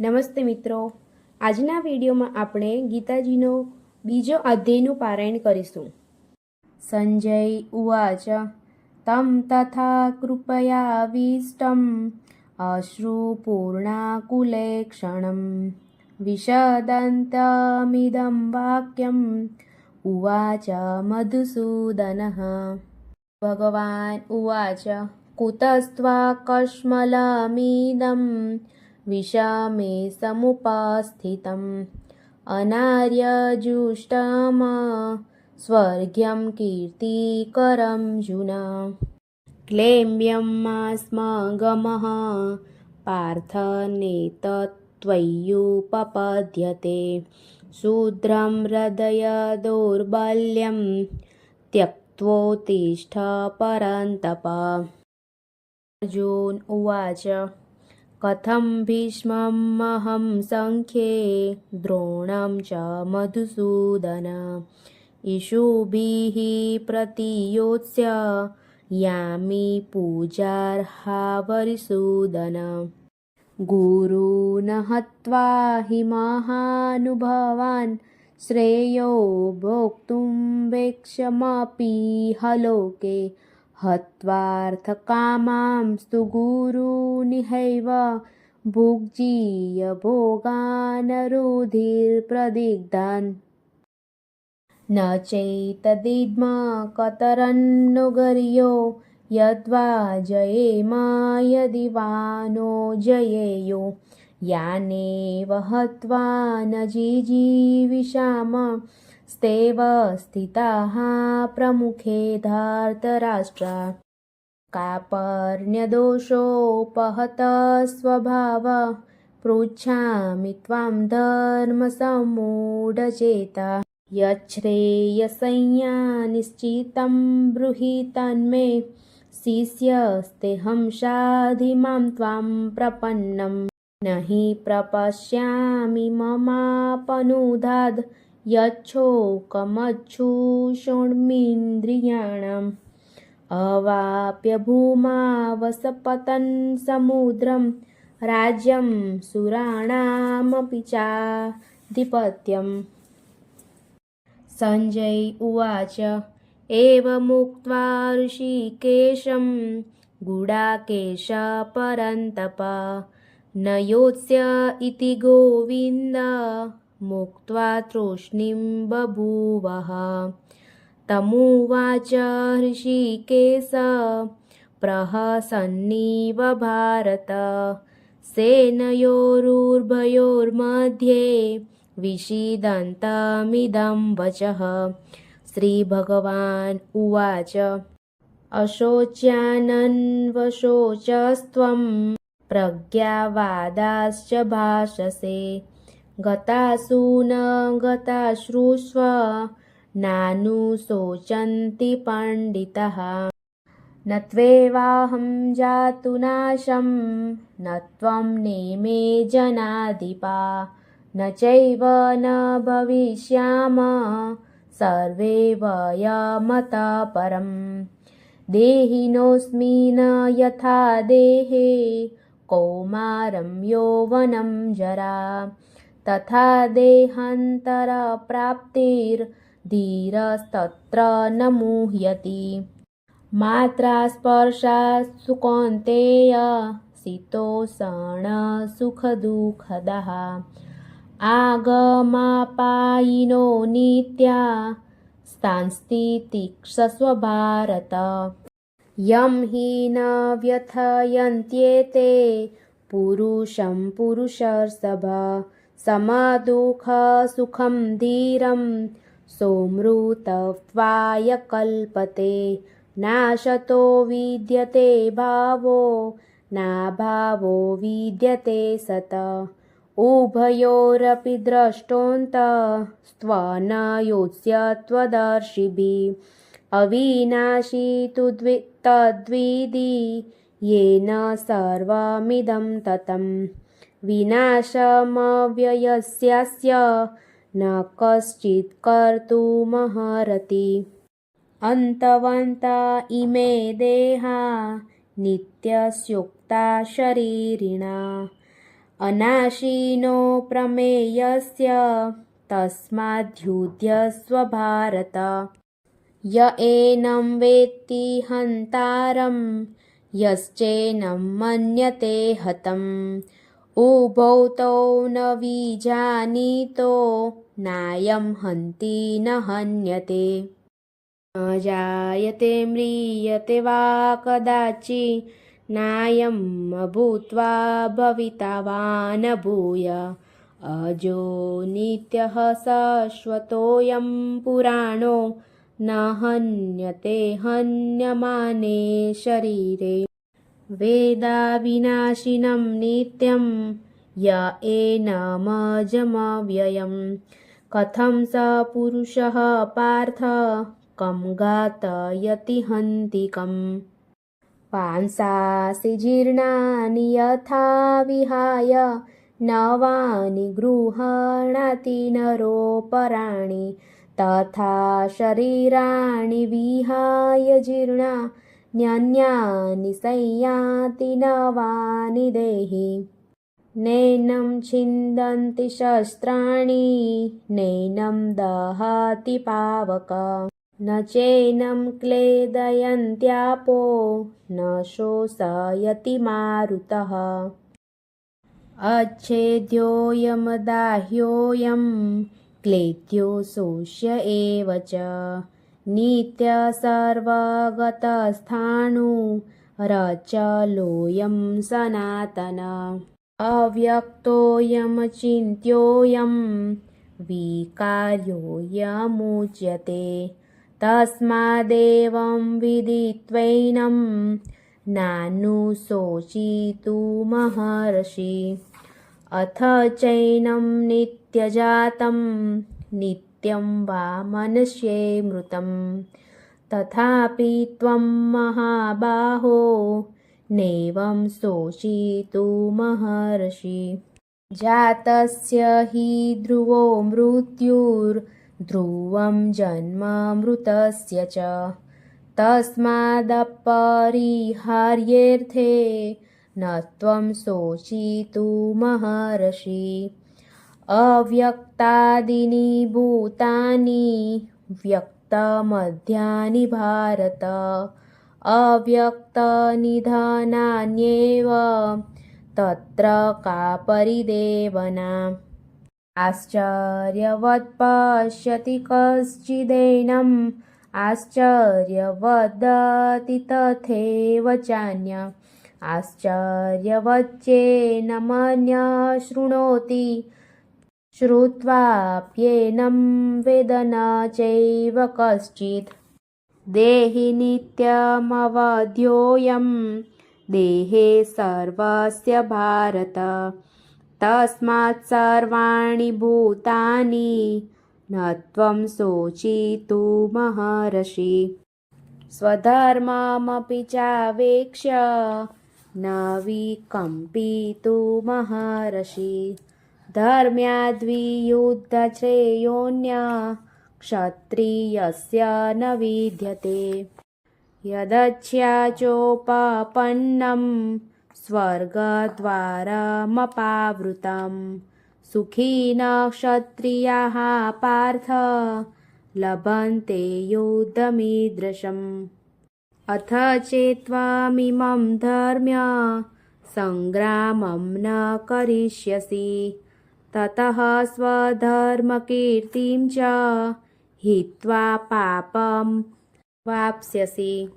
નમસ્તે મિત્રો, આજના વિડીયોમાં આપણે ગીતાજીનો બીજો અધ્યાયનું પારાયણ કરીશું. સંજય ઉવાચ તમ તથા કૃપયાવિષ્ટમ અશ્રુપૂર્ણાકુલે ક્ષણમ વિશદन्तમિદં વાક્યમ ઉવાચ મધુસૂદનઃ. ભગવાન ઉવાચ કુતસ્ત્વા કશ્મલમિદં વિષમે સમુપસ્થિતમ અનાર્યજુષ્ટમ સ્વર્ગ્યમ કીર્તિકરમ જુના ક્લેમ્યમાસ્મગમઃ પાર્થ નેતત્ત્વય્યુપપદ્યતે શૂદ્રં હૃદય દૌર્બલ્યં ત્યક્ત્વોત્તિષ્ઠ પરन्तપ. અર્જુન ઉવાચ કથં ભીષ્મમહં સંખ્યે દ્રોણં ચ મધુસૂદન ઈશુભિઃ પ્રતિયોત્સ્ય યામિ પૂજાર્હા વરિસૂદન. ગુરૂન હત્વા હિ મહાનુભાવાન શ્રેયો ભોક્તું વેક્ષ્યમપીહ લોકે હત્વાર્થકામાંસ્તુ ગુરૂનિહૈવ ભુગ્જીય ભોગાન રુધિરપ્રદિગ્ધાન. ન ચૈતદિદ્મ કતરન્નો ગર્યો યદ્વા જયેમ યદિ વા નો જયેયો યાનેવ હત્વા ન જીજીવિષામ સ્તેવ સ્થિતાઃ પ્રમુખે ધાર્તરાષ્ટ્રા. કાર્પણ્યદોષોપહત સ્વભાવ પૃચ્છામિ ત્વાં ધર્મસમ્મૂઢચેતા યચ્છ્રેયસંඥા નિશ્ચિतं બ્રૂહિ તન્મે શિષ્યસ્તેહં શાધિ માં ત્વાં પ્રપન્નં. નહિ પ્રપશ્યામિ મમાપનુદાદ યચ્છોકમચ્છુષોણમિન્દ્રિયાણામ અવાપ્ય ભૂમા વસપતન સમુદ્રમ રાજ્યં સુરાણામપિ ચાધિપત્યમ. સંજય ઉવાચ એવમુક્ત્વા ઋષિકેશં ગુડાકેશ પરંતપ ન યોત્સ્ય ઇતિ ગોવિન્દ મુક્ત્વા તૃષ્ણીં બભૂવઃ. તમુવાચ ઋષિકેશ પ્રહસન્નિવ ભારત સેનયોરુભયોર્મધ્યે વિષીદन्तમિદં વચઃ. શ્રી ભગવાન ઉવાચ અશોચ્યાનન્વશોચસ્ત્વં પ્રજ્ઞાવાદાશ્ચ ભાષસે ગતાસુ ન ગતાશ્રુષ્વ નાનુશોચન્તિ પંડિતઃ. ન ત્વેવાહં જાતુ નાશં ન ત્વં નેમે જનાધિપા ન ચૈવ ન ભવિષ્યામ સર્વે વયમતઃ પરમ. દેહિનોऽસ્મિન યથા દેહે કૌમારં યૌવनं જરા તથા દેહાંતરપ્રાપ્તિર્ધીરસ્તત્ર ન મુહ્યતિ. માત્રા સ્પર્શાત્સુ કૌન્તેય શીતોષણ સુખદુઃખદાઃ આગમાપાયિનો નિત્યા સ્થાંસ્તિતિક્ષસ્વ ભારત. યં હિ ન વ્યથયન્ત્યેતે પુરુષં પુરુષર્ષભ સમદુઃખ સુખં ધીરં સોમૃતત્વાય કલ્પતે. નાશતો વિદ્યતે ભાવો નાભાવો વિદ્યતે સત ઉભયોરપી દ્રષ્ટોંત સ્ત્વન યોત્સ્યત્વદર્શિભિઃ. અવિનાશી તુ તદ્વિધિ યેન સર્વમિદં તતં વિનાશમવ્યયસ્યાસ્ય ન કશ્ચિત કર્તુમર્હતિ. અંતવંતા ઇમે દેહા નિત્યસ્યોક્તા શરીરિણા अनाशीनो प्रमेयस्य तस्माद्युध्यस्व भारत। य एनं वेत्ति हन्तारं यश्चैनं मन्यते हतम्। उभौ तौ न विजानीतो नायं हन्ति न हन्यते। न जायते म्रियते वा कदाचित् नायं भूत्वा भविता वा न भूय। अजो नित्यः शाश्वतोऽयं पुराणो न हन्यते हन्यमाने शरीरे। वेदाविनाशिनं नित्यं य एनमजमव्ययम्। कथं स पुरुषः पार्थ कं घातयति हन्तिकम्। पांसासि जीर्णानि यथा विहाय नवानि गृह्णाति नरोपराणि। तथा शरीराणि विहाय जीर्णान्यन्यानि संयाति नवानि देहि। नैनं छिन्दन्ति शस्त्राणि नैनं दहति पावक। न चैनं क्लेदयन्त्यापो न शोषयति मारुतः। अच्छेद्योऽयमदाह्योऽयं क्लेद्यो शोष्य एव च। नित्यसर्वगतस्थाणुरचलोऽयं सनातन। अव्यक्तोऽयमचिन्त्योऽयं विकार्योऽयमुच्यते। तस्मादेवं विदित्वैनं नानुशोचितुमर्हसि। अथ चैनं नित्यजातं नित्यं वा मनुष्ये मृतं। तथापि त्वं महाबाहो नैवं शोचितुमर्हसि। जातस्य हि ध्रुवो मृत्युर्ध्रुवं जन्म मृतस्य च। तस्मादपरिहार्येऽर्थे न त्वं शोचितुमर्हसि। अव्यक्तादीनि भूतानि व्यक्तमध्यानि भारत। अव्यक्तनिधनान्येव तत्र का परिदेवना। आश्चर्यवत् पश्यति कश्चिदेनम् आश्चर्यवदति तथैव चान्य। आश्चर्यवच्चैनमन्यः शृणोति श्रुत्वाप्येनं वेद न चैव कश्चित्। देहि नित्यमवध्योऽयं देहे सर्वस्य भारत। तस्मात् सर्वाणि भूतानि न त्वं शोचितुमर्हसि। स्वधर्ममपि चावेक्ष्य न विकम्पितुमर्हसि। धर्म्याद्वियुद्धश्रेयोऽन्यः क्षत्रियस्य न विद्यते। यदच्छाचोपपन्नं स्वर्गद्वारमपावृतं। सुखिनः क्षत्रियाः पार्थ लभन्ते युद्धमीदृशम्। अथ चेत्त्वमिमं धर्म्य सङ्ग्रामं न करिष्यसि। ततः स्वधर्मकीर्तिं च हित्वा पापं वाप्स्यसि।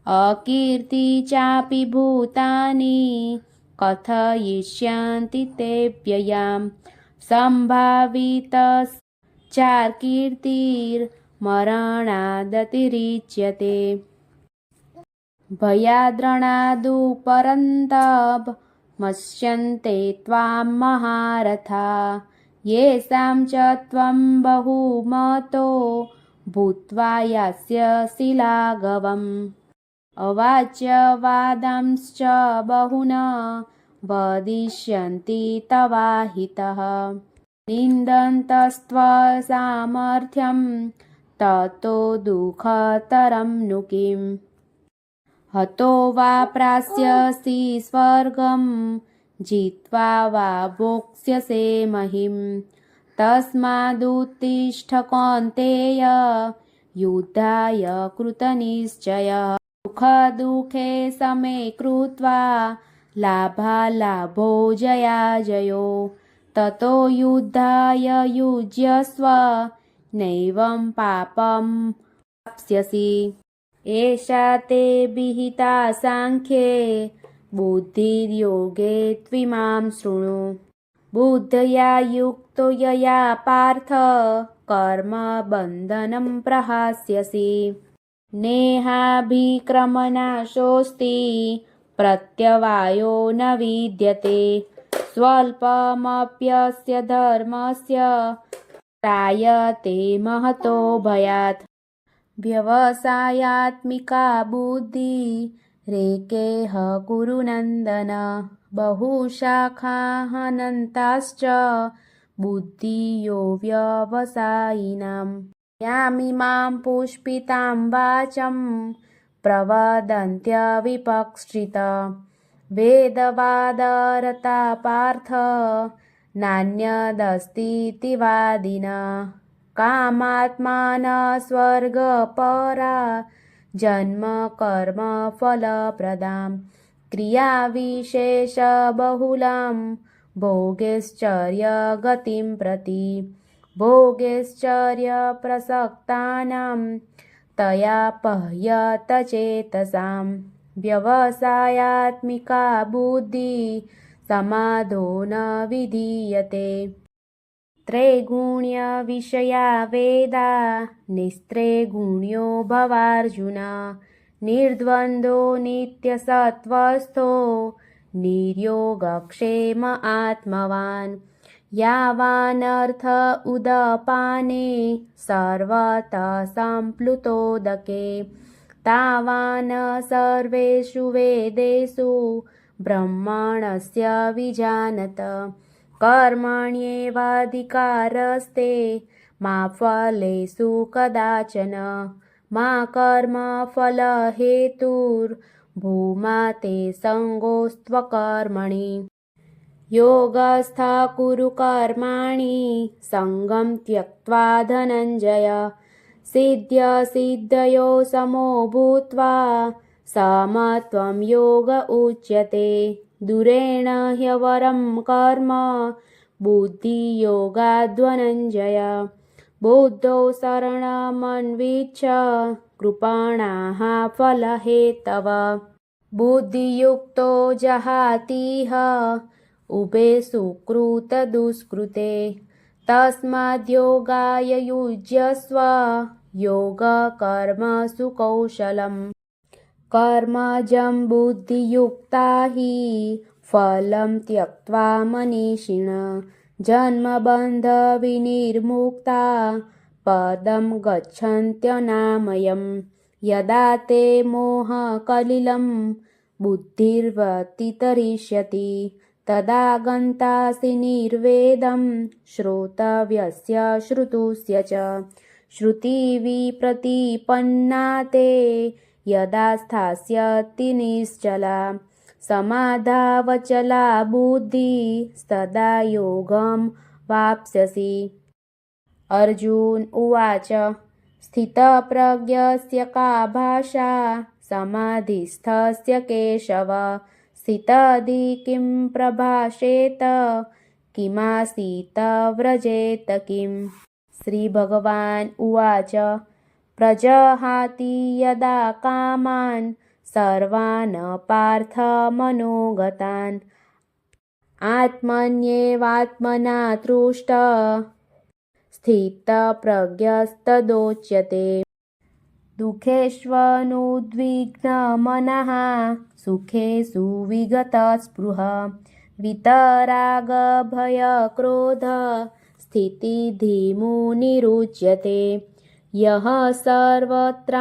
अकीर्ति चापि भूतानि कथयिष्यन्ति ते व्ययाम्। सम्भावितश्चाकीर्तिर्मरणादतिरिच्यते। भयाद्रणादुपरन्तमस्यन्ते त्वां महारथा। येषां च त्वं बहुमतो भूत्वा यास्यसि लाघवम्। अवाच्यवादांश्च बहून् वदिष्यन्ति तवाहितः। निन्दन्तस्त्वसामर्थ्यं ततो दुःखतरं नु किम्। हतो वा प्राप्स्यसि स्वर्गं जित्वा वा भोक्ष्यसे महिं तस्मादुत्तिष्ठ कौन्तेय युद्धाय कृतनिश्चयः सुखदुःखे समे कृत्वा लाभालाभो जयाजयो ततो युद्धाय युज्यस्व नैवं पापं प्राप्स्यसि एषा ते विहिता साङ्ख्ये बुद्धिर्योगे त्विमां शृणु बुद्धया युक्तो यया पार्थ कर्मबन्धनं प्रहास्यसि नेहाभिक्रमनाशोऽस्ति प्रत्यवायो न विद्यते स्वल्पमप्यस्य धर्मस्य त्रायते महतो भयात् व्यवसायात्मिका बुद्धि रेकेह कुरुनन्दन बहुशाखाहनन्ताश्च बुद्धियो व्यवसायिनाम् यामिमां पुष्पितां वाचं प्रवदन्त्यविपक्ष्टित वेदवादरता पार्थ नान्यदस्तीति वादिनः कामात्मानः स्वर्गपरा जन्म कर्म फलप्रदां क्रियाविशेषबहुलां भोगैश्चर्यगतिं प्रति भोगैश्चर्यप्रसक्तानां तया पह्यत चेतसां व्यवसायात्मिका बुद्धि समाधो न विधीयते त्रैगुण्यविषया वेदा निस्त्रैगुण्यो भवार्जुन निर्द्वन्द्वो नित्यसत्त्वस्थो निर्योगक्षेम आत्मवान् यावानर्थ उदपाने सर्वतः सम्प्लुतोदके तावान् सर्वेषु वेदेषु ब्रह्मणस्य विजानत कर्मण्येवाधिकारस्ते मा फलेषु कदाचन मा कर्मफलहेतुर्भूमा ते सङ्गोऽस्त्वकर्मणि योगस्था कुरु कर्माणि सङ्गं त्यक्त्वा धनञ्जय सिद्ध्यसिद्धयो समो भूत्वा समत्वं योग उच्यते दूरेण ह्यवरं कर्म बुद्धियोगाद्वनञ्जय बुद्धौ शरणमन्विच्छ कृपणाः फलहेतव बुद्धियुक्तो जहातीह उभे सुकृतदुष्कृते तस्माद्योगाय युज्यस्व योगकर्मसु कौशलम् कर्मजं बुद्धियुक्ता हि फलं त्यक्त्वा मनीषिण जन्मबन्धविनिर्मुक्ता पदं गच्छन्त्यनामयम् यदा ते मोहकलिलं बुद्धिर्व्यतितरिष्यति तदा गन्तासि निर्वेदं श्रोतव्यस्य श्रुतुस्य च श्रुतिविप्रतिपन्ना ते यदा स्थास्यति निश्चला समाधावचला बुद्धिस्तदा योगं वाप्स्यसि अर्जुन उवाच स्थितप्रज्ञस्य का भाषा समाधिस्थस्य केशव स्थितधि किं प्रभाषेत किमासीत व्रजेत किम् श्रीभगवान् उवाच प्रजहाति यदा कामान् सर्वान् पार्थ मनोगतान् आत्मन्येवात्मना तुष्ट स्थितप्रज्ञस्तदोच्यते दुःखेष्वनुद्विग्नमनः सुखेषु विगतस्पृहः वीतरागभयक्रोध स्थितिधिमुनिरुच्यते यः सर्वत्रानभिस्नेहः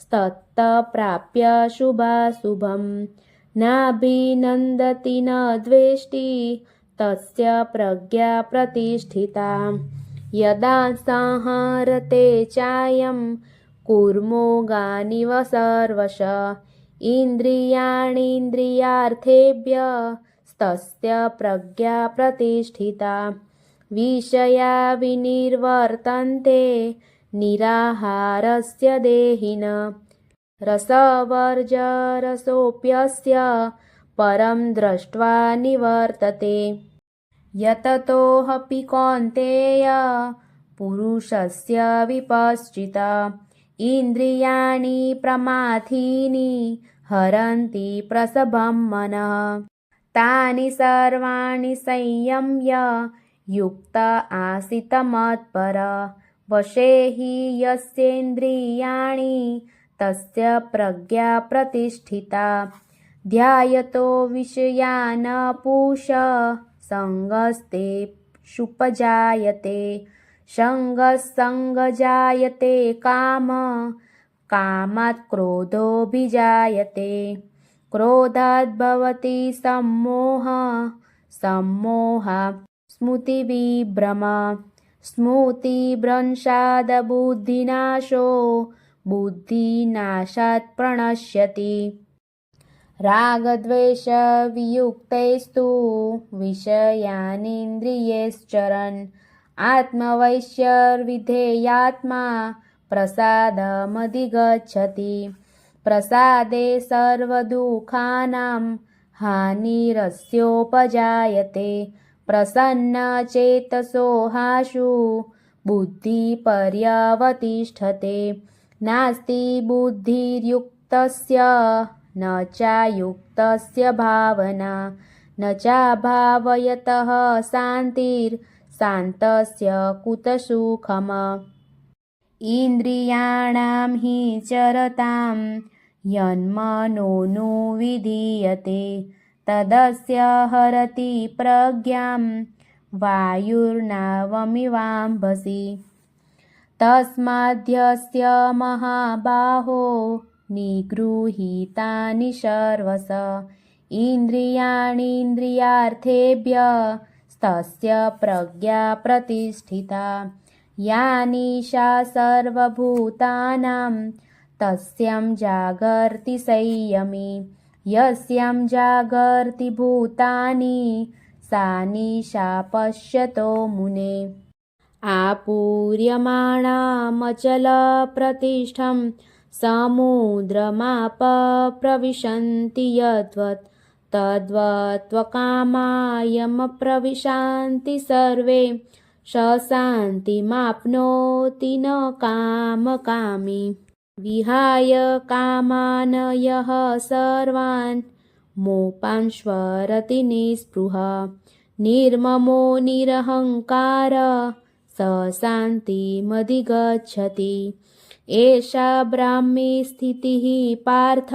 स्तत्प्राप्य शुभाशुभं नाभिनन्दति न द्वेष्टि तस्य प्रज्ञा प्रतिष्ठिता यदा संहरते चायं कूर्मोऽगानिव सर्वशः इन्द्रियाणीन्द्रियार्थेभ्यस्तस्य प्रज्ञा प्रतिष्ठिता विषया विनिर्वर्तन्ते निराहारस्य देहिन रसवर्जरसोऽप्यस्य परं दृष्ट्वा निवर्तते यततोऽपि कौन्तेय पुरुषस्य विपश्चिता इन्द्रियाणि प्रमाथीनि हरन्ति प्रसभं मनः तानि सर्वाणि संयम्य युक्त आसीत मत्पर वशे हि यस्येन्द्रियाणि तस्य प्रज्ञा प्रतिष्ठिता ध्यायतो विषयान् पूष सङ्गस्तेषुपजायते सङ्गजायते काम कामात् क्रोधोऽभिजायते क्रोधात् भवति सम्मोहात् स्मृतिविभ्रम स्मृतिभ्रंशात् बुद्धिनाशो बुद्धिनाशात् प्रणश्यति रागद्वेषवियुक्तैस्तु विषयानिन्द्रियैश्चरन् आत्मवैश्यर्विधेयात्मा प्रसादमधिगच्छति प्रसादे सर्वदुःखानां हानिरस्योपजायते प्रसन्नचेतसो हाशु बुद्धिपर्यवतिष्ठते नास्ति बुद्धिर्युक्तस्य न चायुक्तस्य भावना न चाभावयतः शान्तिर्शान्तस्य कुतसुखम् इन्द्रियाणां हि चरतां यन्मनोनुविधीयते तदस्य हरति प्रज्ञां वायुर्नावमिवाम्भसि तस्माद्यस्य महाबाहो निगृहीतानि सर्वश इन्द्रियाणीन्द्रियार्थेभ्यस्तस्य प्रज्ञा प्रतिष्ठिता यानि सा सर्वभूतानां तस्यां जागर्ति संयमी यस्यां जागर्ति भूतानि सा निशा पश्यतो मुने आपूर्यमाणामचलप्रतिष्ठं समुद्रमाप प्रविशन्ति यद्वत् तद्वत्त्वकामायमप्रविशन्ति सर्वे स शान्तिमाप्नोति न कामकामी विहाय कामान् यः सर्वान् मोपांश्वरति निःस्पृहः निर्ममो निरहङ्कार स शान्तिमधिगच्छति एषा ब्राह्मी स्थितिः पार्थ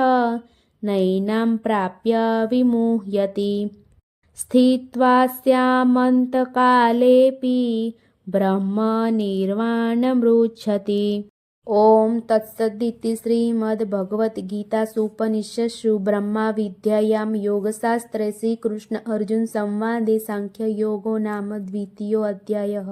नैनां प्राप्य विमुह्यति स्थित्वा स्यामन्तकालेऽपि ब्रह्मनिर्वाणमृच्छति ओम तत्सदिति श्रीमद्भगवद्गीतासूपनिषत्सु ब्रह्मविद्यायां योगशास्त्रे श्रीकृष्ण अर्जुन संवादे सांख्ययोगो नाम द्वितीयोऽध्यायः।